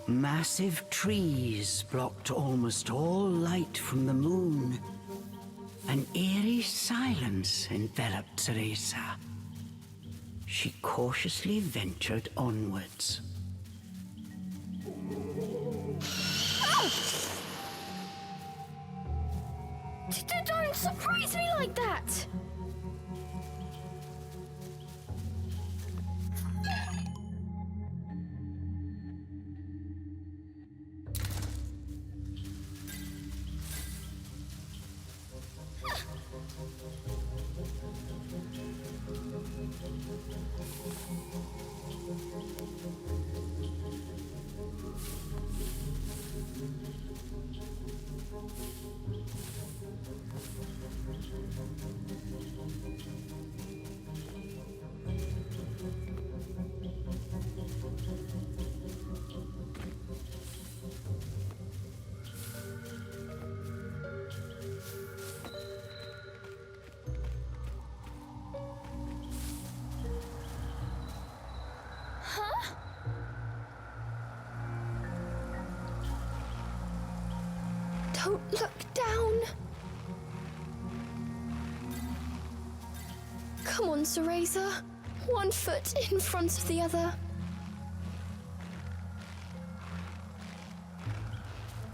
Massive trees blocked almost all light from the moon. An eerie silence enveloped Cereza. She cautiously ventured onwards. Don't surprise me like that! Don't look down. Come on, Cereza. One foot in front of the other.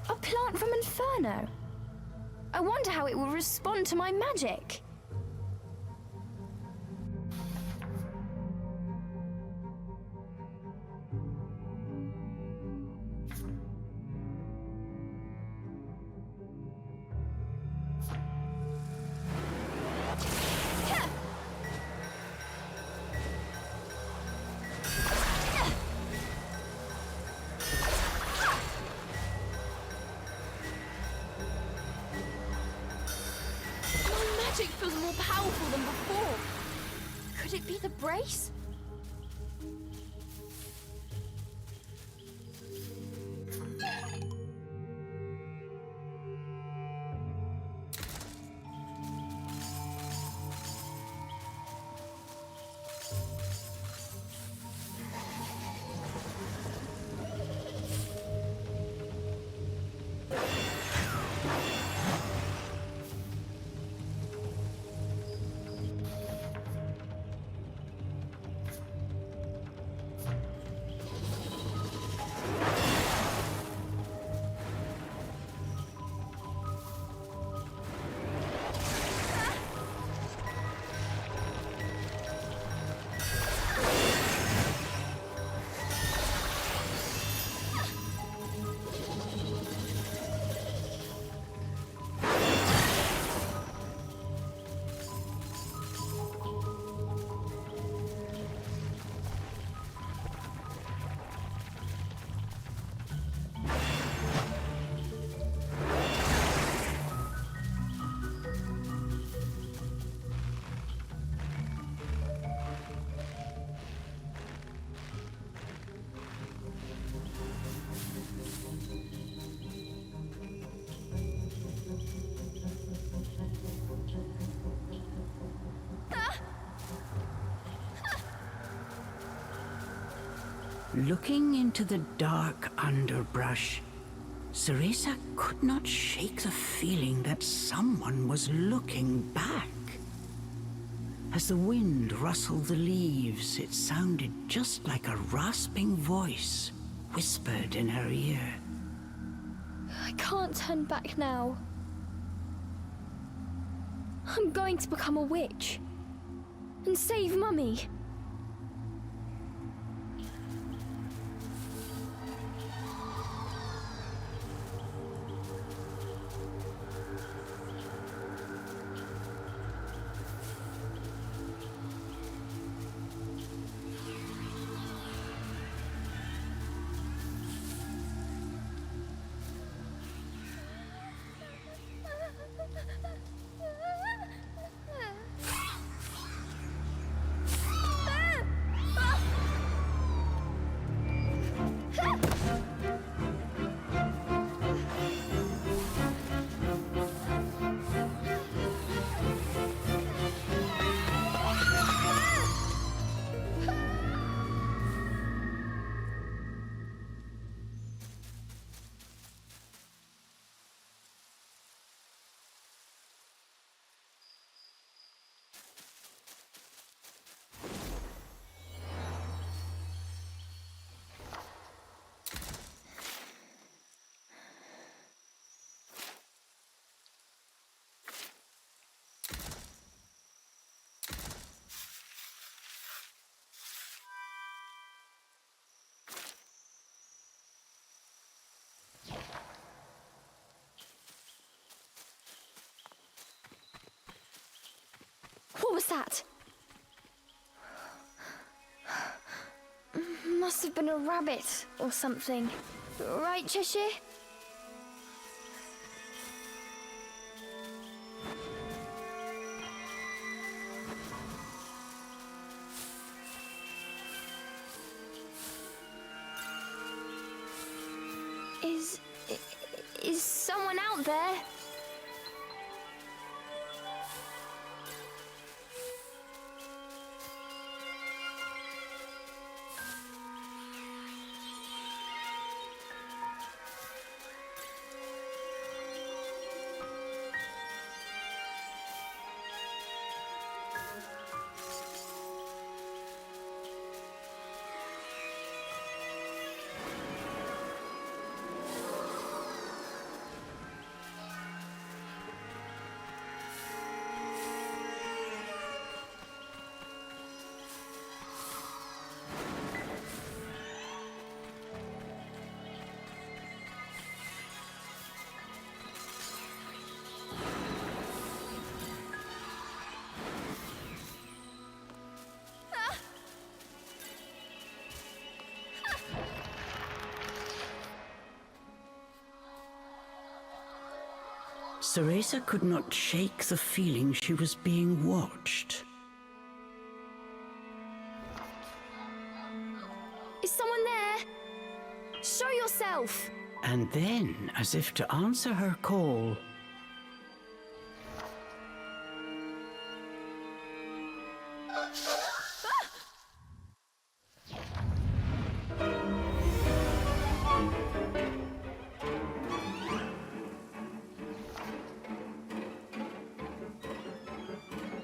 A plant from Inferno. I wonder how it will respond to my magic. Magic feels more powerful than before. Could it be the brace? Looking into the dark underbrush, Cereza could not shake the feeling that someone was looking back. As the wind rustled the leaves, it sounded just like a rasping voice whispered in her ear. I can't turn back now. I'm going to become a witch and save Mummy. was that? Must have been a rabbit or something. Right, Cheshire? Is someone out there? Cereza could not shake the feeling she was being watched. Is someone there? Show yourself! And then, as if to answer her call,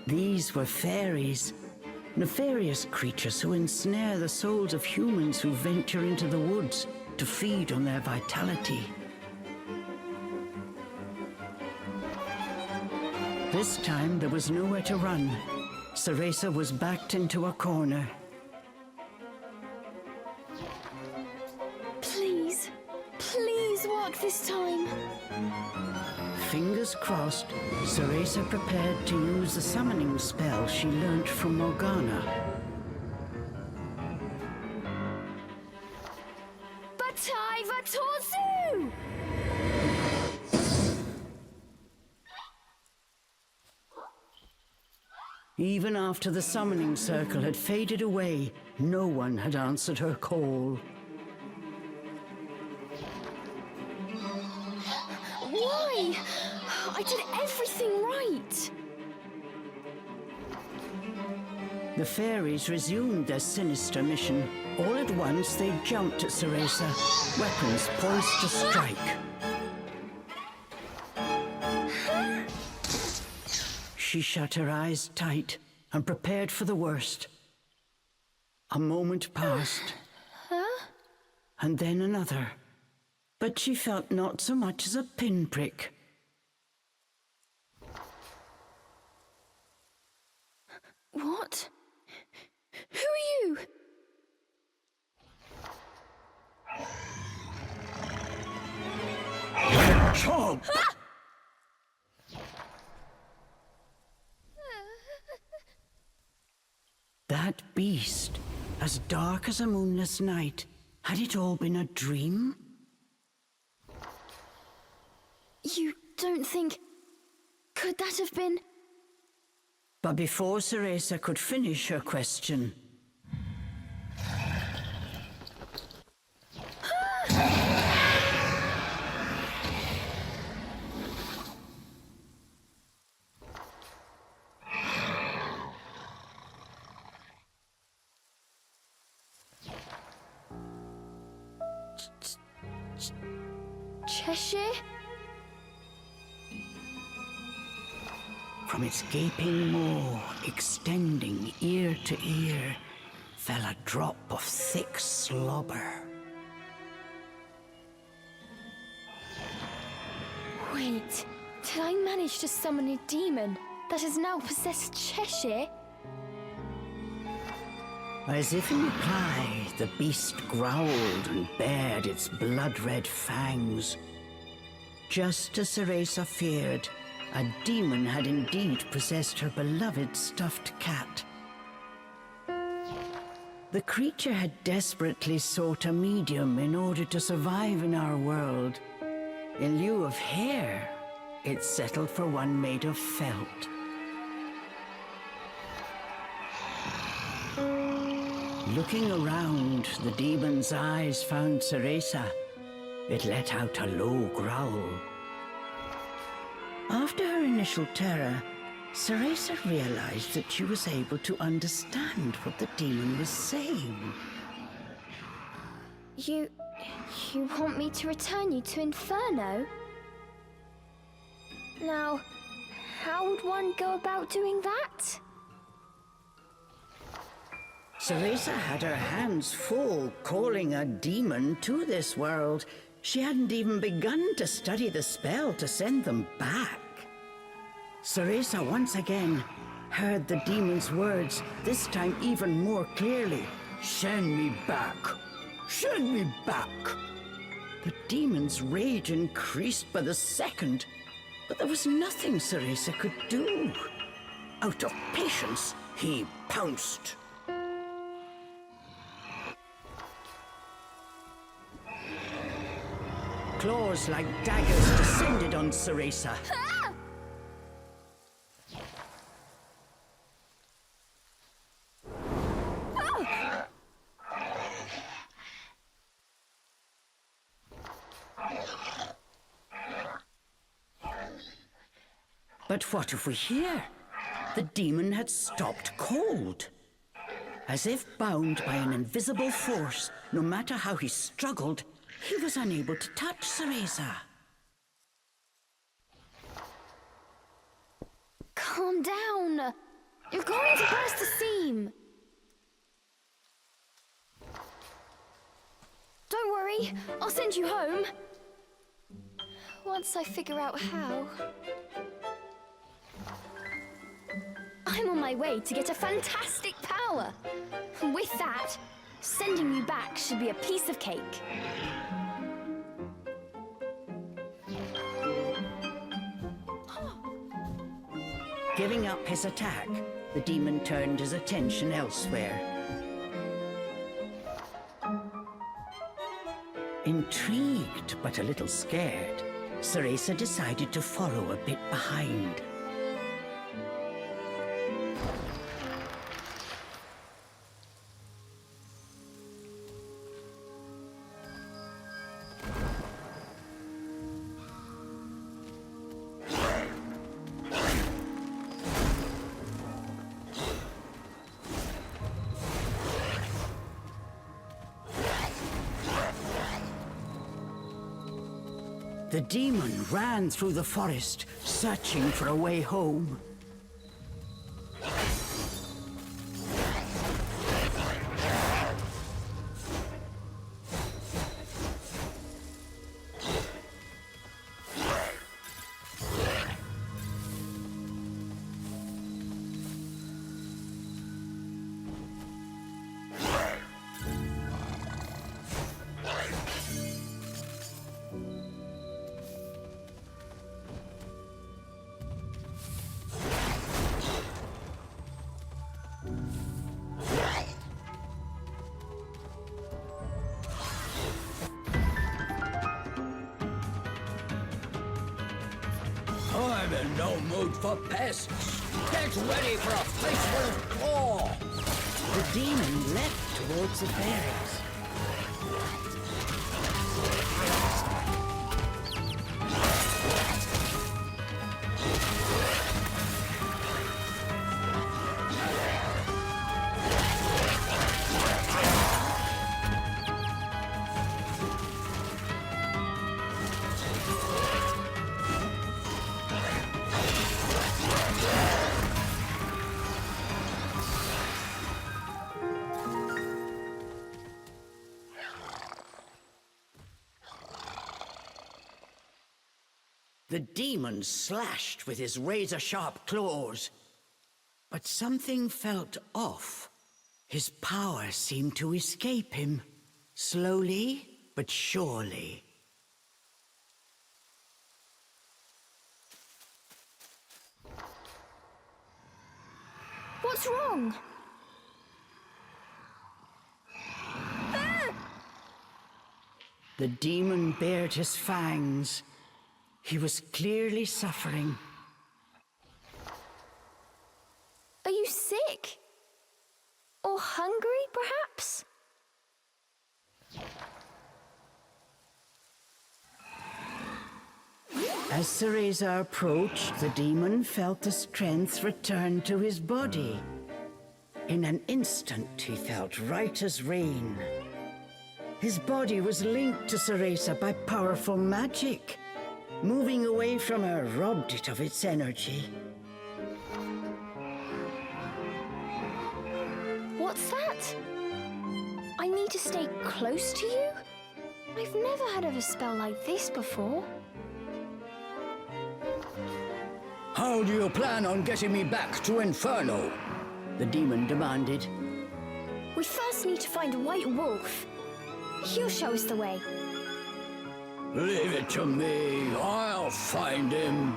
these were fairies, nefarious creatures who ensnare the souls of humans who venture into the woods to feed on their vitality. This time there was nowhere to run. Cereza was backed into a corner. Please, please work this time. Fingers crossed, Cereza prepared to use the summoning spell she learnt from Morgana. Batai Vatorzu! Even after the summoning circle had faded away, no one had answered her call. Why? I did everything right. The fairies resumed their sinister mission. All at once they jumped at Cereza, weapons poised to strike. She shut her eyes tight and prepared for the worst. A moment passed, and then another. But she felt not so much as a pinprick. What? Who are you? Chomp! That beast, as dark as a moonless night, had it all been a dream? You don't think... Could that have been... But before Cereza could finish her question... Cheshire? From its gaping maw, extending ear to ear, fell a drop of thick slobber. Wait, did I manage to summon a demon that has now possessed Cheshire? As if in reply, the beast growled and bared its blood-red fangs. Just as Cereza feared, A demon had indeed possessed her beloved stuffed cat. The creature had desperately sought a medium in order to survive in our world. In lieu of hair, it settled for one made of felt. Looking around, the demon's eyes found Cereza. It let out a low growl. After her initial terror, Cereza realized that she was able to understand what the demon was saying. You want me to return you to Inferno? Now, how would one go about doing that? Cereza had her hands full calling a demon to this world. She hadn't even begun to study the spell to send them back. Cereza once again heard the demon's words, this time even more clearly. Send me back! Send me back! The demon's rage increased by the second, but there was nothing Cereza could do. Out of patience, he pounced. Claws like daggers descended on Cereza. Ah! Oh! But what if we hear? The demon had stopped cold. As if bound by an invisible force, no matter how he struggled, he was unable to touch Cereza. Calm down. You're going to burst the seam. Don't worry, I'll send you home. Once I figure out how. I'm on my way to get a fantastic power. With that, sending you back should be a piece of cake. Giving up his attack, the demon turned his attention elsewhere. Intrigued but a little scared, Cereza decided to follow a bit behind. The demon ran through the forest, searching for a way home. I'm in no mood for pests. Get ready for a fistful of claw. The demon leapt towards the fairies. The demon slashed with his razor-sharp claws. But something felt off. His power seemed to escape him, slowly but surely. What's wrong? The demon bared his fangs. He was clearly suffering. Are you sick? Or hungry, perhaps? As Cereza approached, the demon felt the strength return to his body. In an instant, he felt right as rain. His body was linked to Cereza by powerful magic. Moving away from her robbed it of its energy. What's that? I need to stay close to you? I've never heard of a spell like this before. How do you plan on getting me back to Inferno? The demon demanded. We first need to find a white wolf. He'll show us the way. Leave it to me. I'll find him,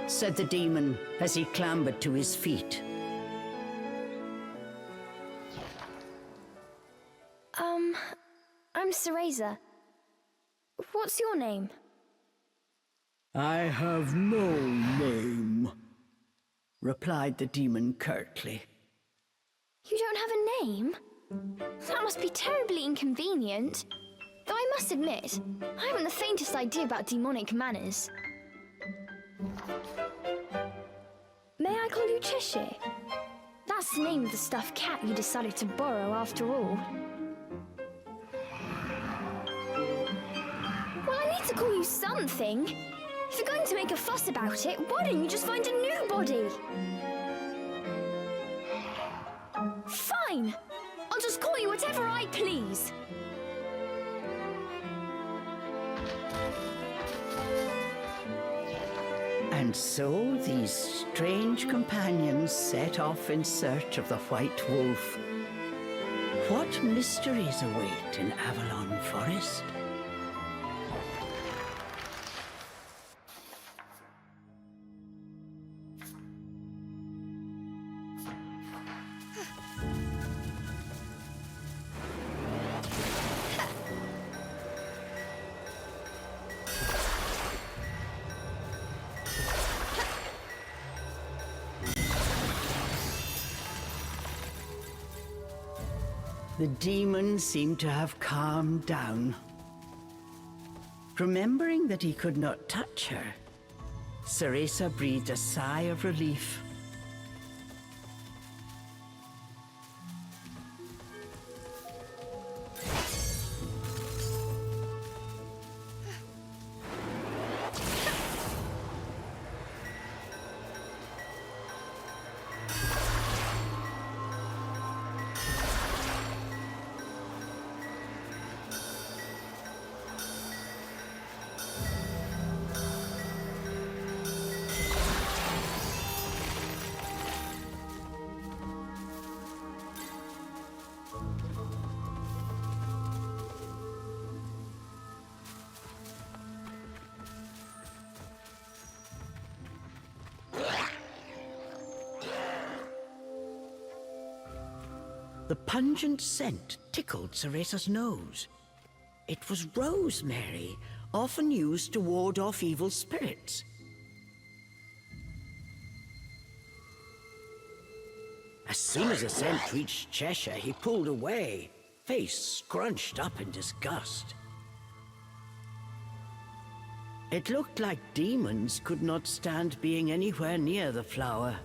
said the demon as he clambered to his feet. I'm Cereza. What's your name? I have no name, replied the demon curtly. You don't have a name? That must be terribly inconvenient. Though I must admit, I haven't the faintest idea about demonic manners. May I call you Cheshire? That's the name of the stuffed cat you decided to borrow after all. Well, I need to call you something. If you're going to make a fuss about it, why don't you just find a new body? Fine! I'll just call you whatever I please. And so these strange companions set off in search of the White Wolf. What mysteries await in Avalon Forest? The demon seemed to have calmed down. Remembering that he could not touch her, Cereza breathed a sigh of relief. The pungent scent tickled Cereza's nose. It was rosemary, often used to ward off evil spirits. As soon as the scent reached Cheshire, he pulled away, face scrunched up in disgust. It looked like demons could not stand being anywhere near the flower.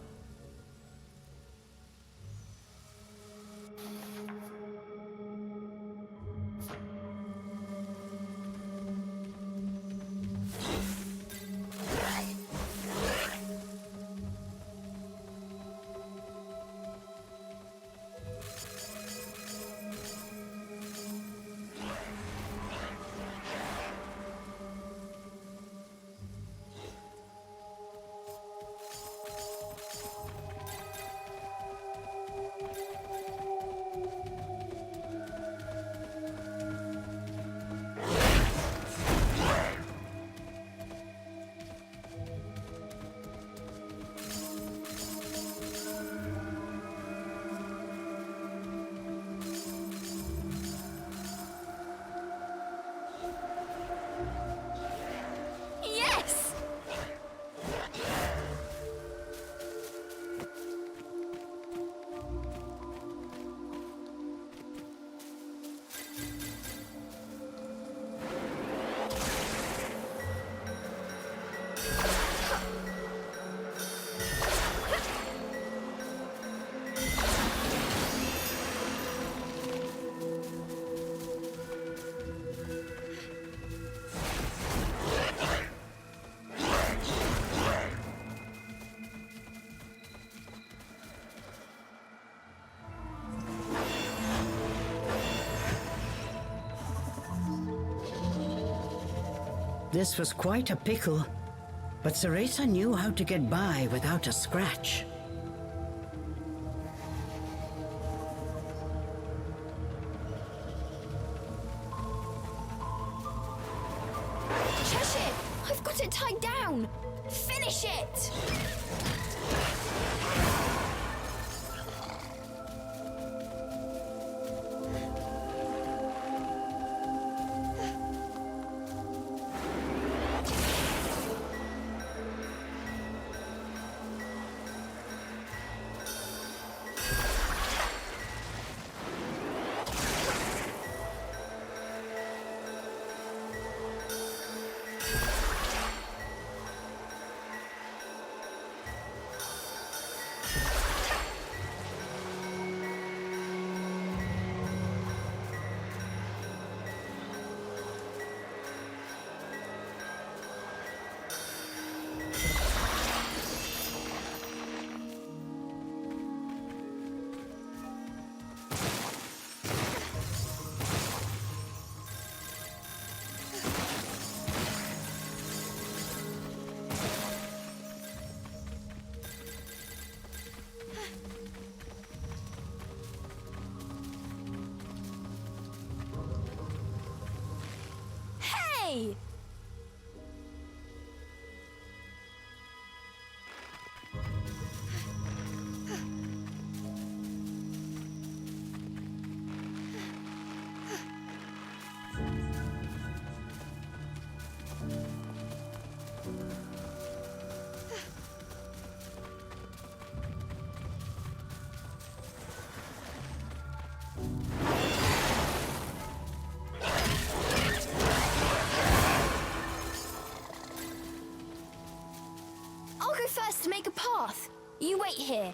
This was quite a pickle, but Cereza knew how to get by without a scratch. Cheshire! I've got it tied down! Finish it! Hey! I'll go first to make a path. You wait here.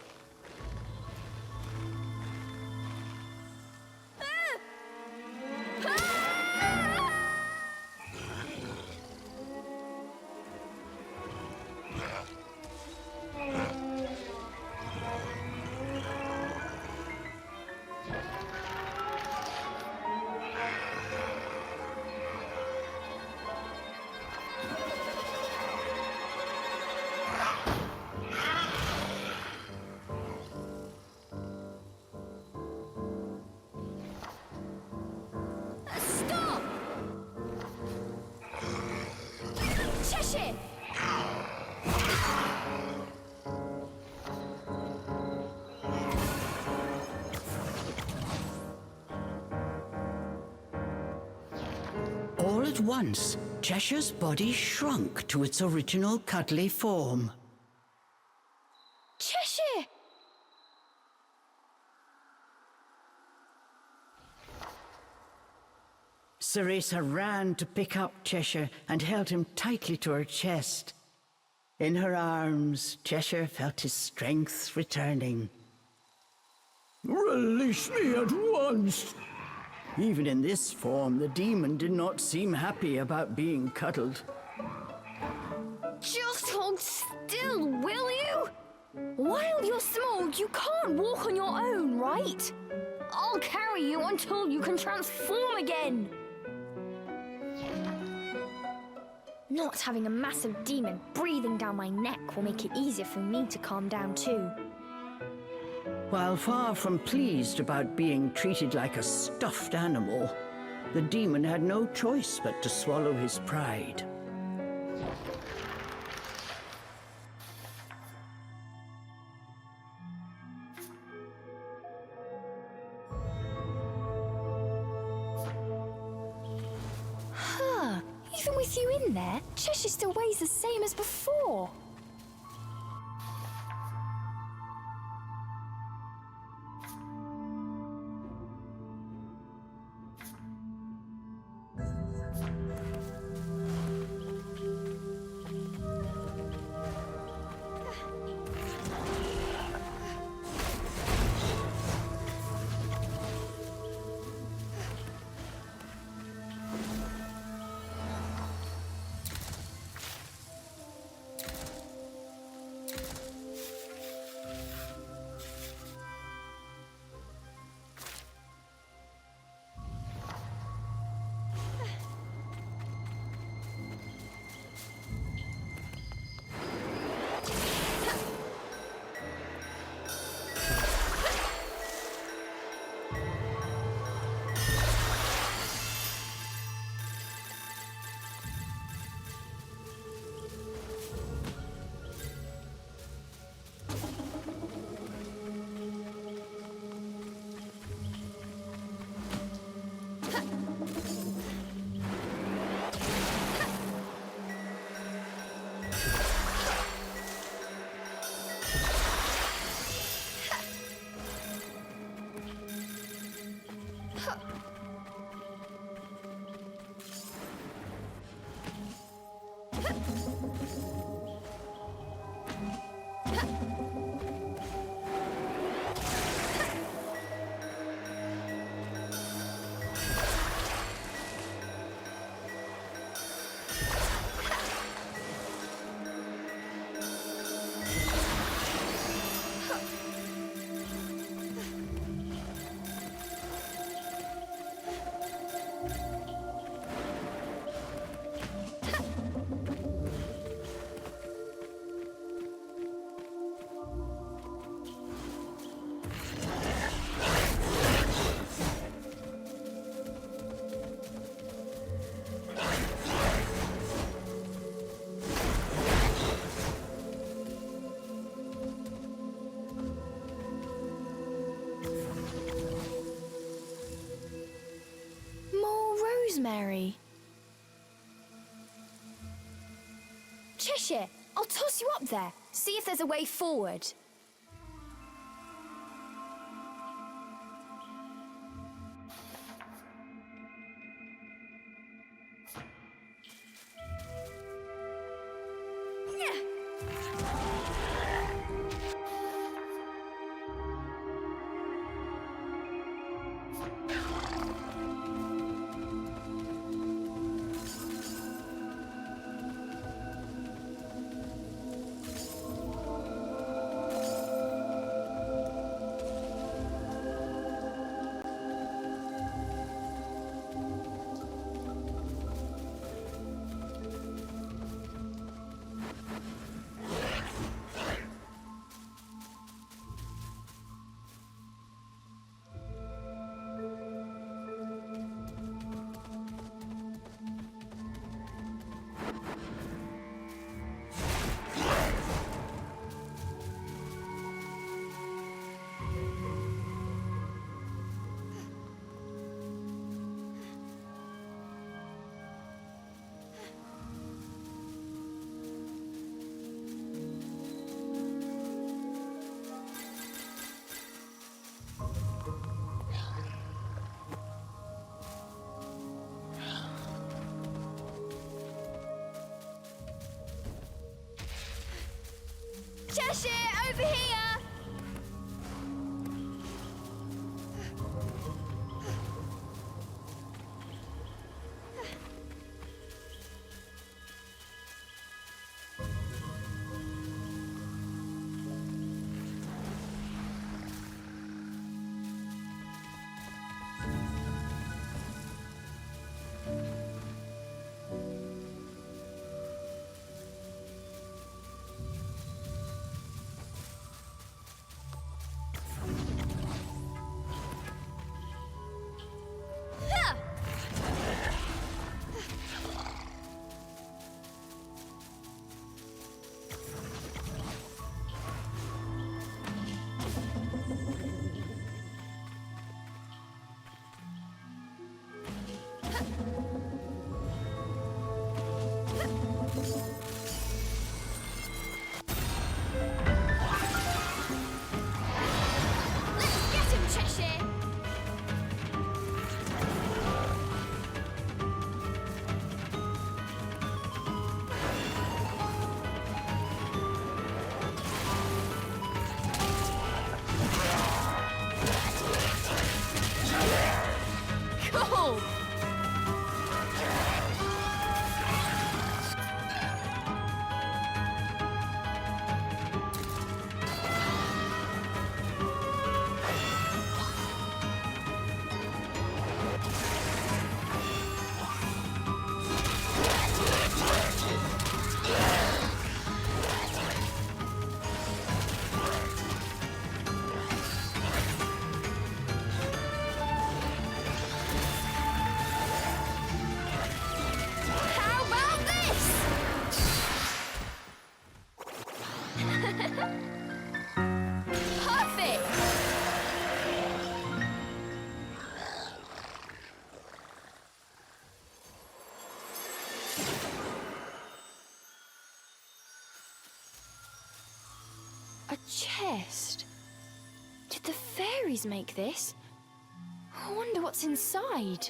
Stop! Cheshire! All at once, Cheshire's body shrunk to its original cuddly form. Cheshire! Cereza ran to pick up Cheshire and held him tightly to her chest. In her arms, Cheshire felt his strength returning. Release me at once! Even in this form, the demon did not seem happy about being cuddled. Just hold still, will you? While you're small, you can't walk on your own, right? I'll carry you until you can transform again. Not having a massive demon breathing down my neck will make it easier for me to calm down too. While far from pleased about being treated like a stuffed animal, the demon had no choice but to swallow his pride. Even with you in there, Cheshire still weighs the same as before. Rosemary. Cheshire, I'll toss you up there. See if there's a way forward. Cheshire, over here! A chest? Did the fairies make this? I wonder what's inside.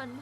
run!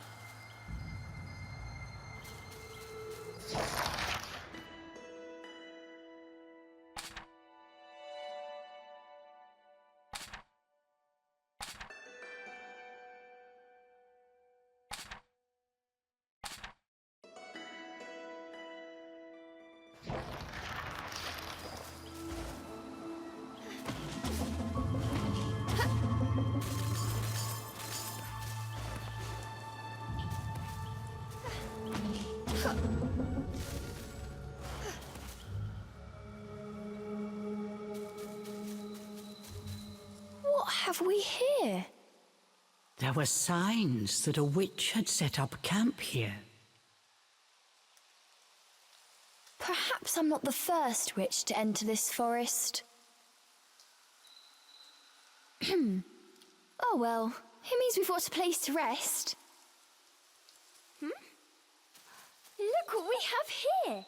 What have we here? There were signs that a witch had set up camp here. Perhaps I'm not the first witch to enter this forest. Oh well, it means we've got a place to rest. Look what we have here!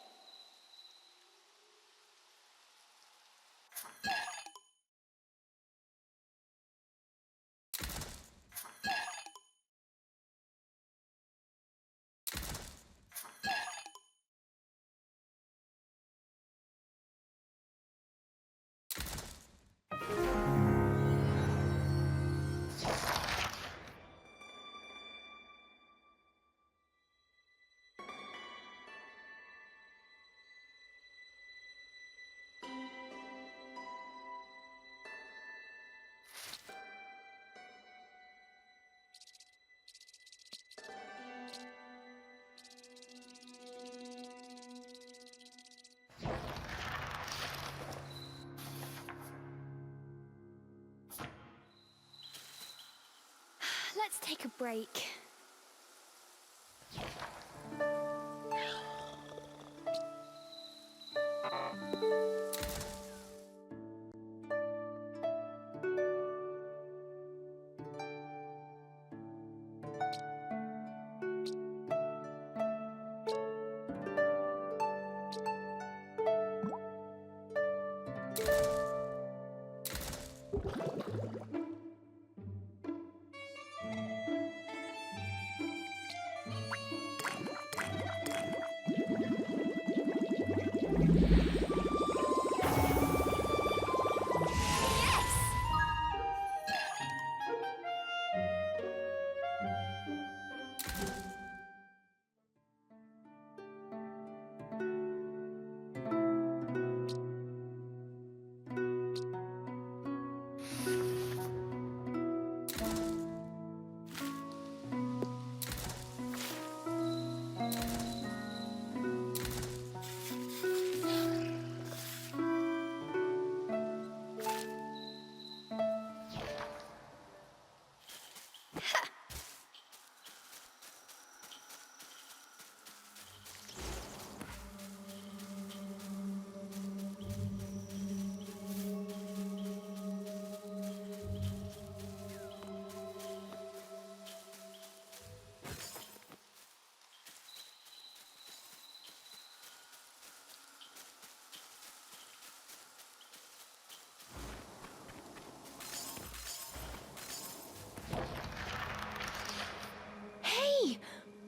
Let's take a break.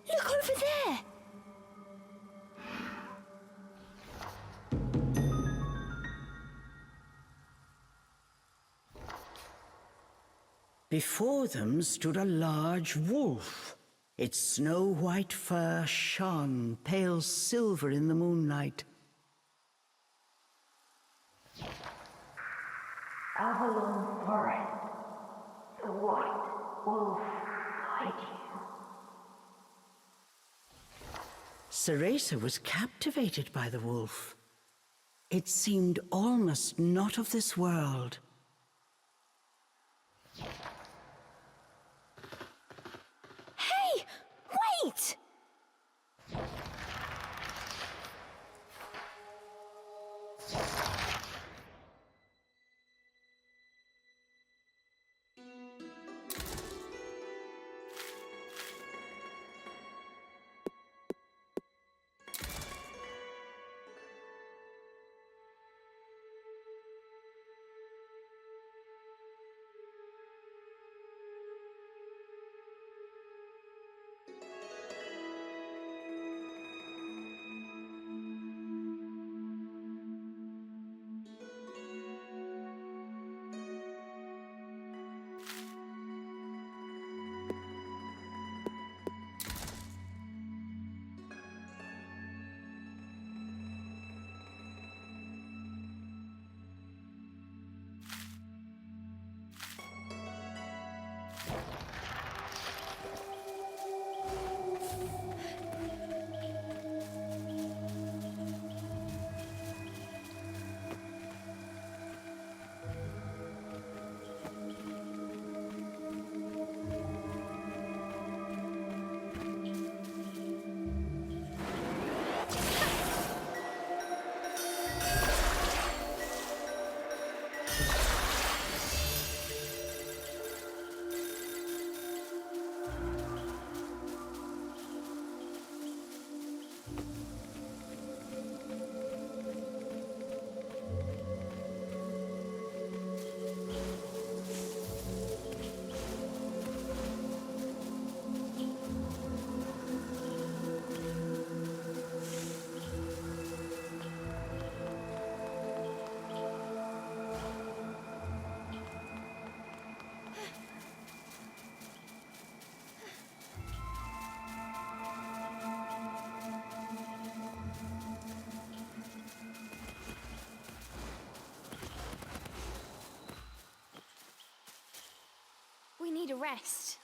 Look over there! Before them stood a large wolf. Its snow-white fur shone pale silver in the moonlight. Avalon Forest. The white wolf guide you. Cereza was captivated by the wolf. It seemed almost not of this world. Hey! Wait! rest.